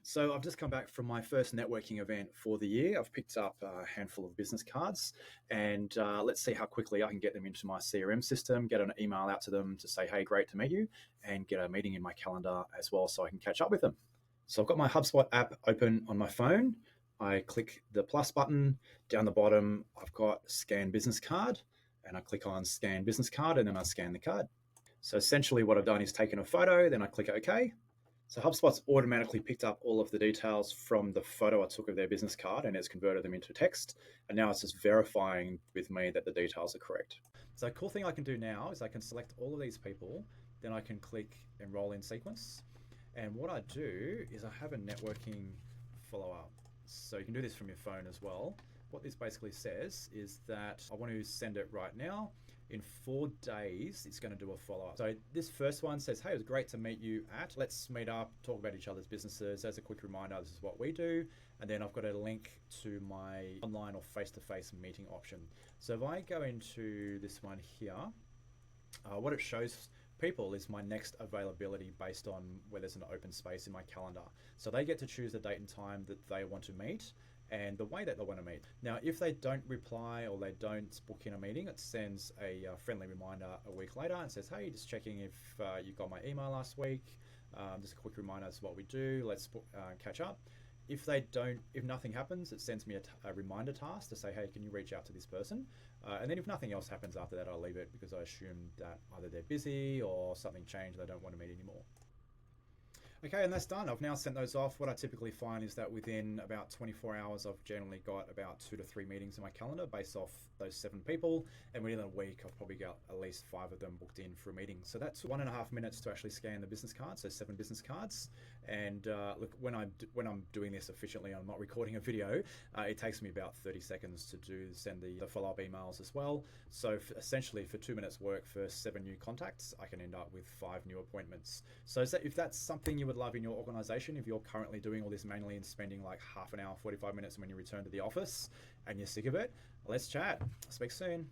So I've just come back from my first networking event for the year. I've picked up a handful of business cards, and let's see how quickly I can get them into my CRM system, get an email out to them to say, hey, great to meet you, and get a meeting in my calendar as well so I can catch up with them. So I've got my HubSpot app open on my phone. I click the plus button. Down the bottom, I've got scan business card, and I click on scan business card, and then I scan the card. So essentially what I've done is taken a photo, then I click OK. So HubSpot's automatically picked up all of the details from the photo I took of their business card, and it's converted them into text. And now it's just verifying with me that the details are correct. So a cool thing I can do now is I can select all of these people, then I can click enroll in sequence. And what I do is I have a networking follow-up. So you can do this from your phone as well. What this basically says is that I want to send it right now. In 4 days, it's going to do a follow-up. So this first one says, hey, it was great to meet you at. Let's meet up, talk about each other's businesses. As a quick reminder, this is what we do. And then I've got a link to my online or face-to-face meeting option. So if I go into this one here, what it shows people is my next availability based on where there's an open space in my calendar. So they get to choose the date and time that they want to meet and the way that they want to meet. Now, if they don't reply or they don't book in a meeting, it sends a friendly reminder a week later and says, hey, just checking if you got my email last week. Just a quick reminder, that's what we do. Let's catch up. If nothing happens, it sends me a reminder task to say, hey, can you reach out to this person? And then if nothing else happens after that, I'll leave it because I assume that either they're busy or something changed, they don't want to meet anymore. Okay, and that's done. I've now sent those off. What I typically find is that within about 24 hours, I've generally got about 2 to 3 meetings in my calendar based off those 7 people. And within a week, I've probably got at least 5 of them booked in for a meeting. So that's 1.5 minutes to actually scan the business cards, so 7 business cards. And look, when I'm doing this efficiently, I'm not recording a video, it takes me about 30 seconds to send the follow-up emails as well. So essentially for 2 minutes work for 7 new contacts, I can end up with 5 new appointments. So if that's something you would love in your organization, if you're currently doing all this manually and spending like half an hour, 45 minutes when you return to the office and you're sick of it, let's chat. Speak soon.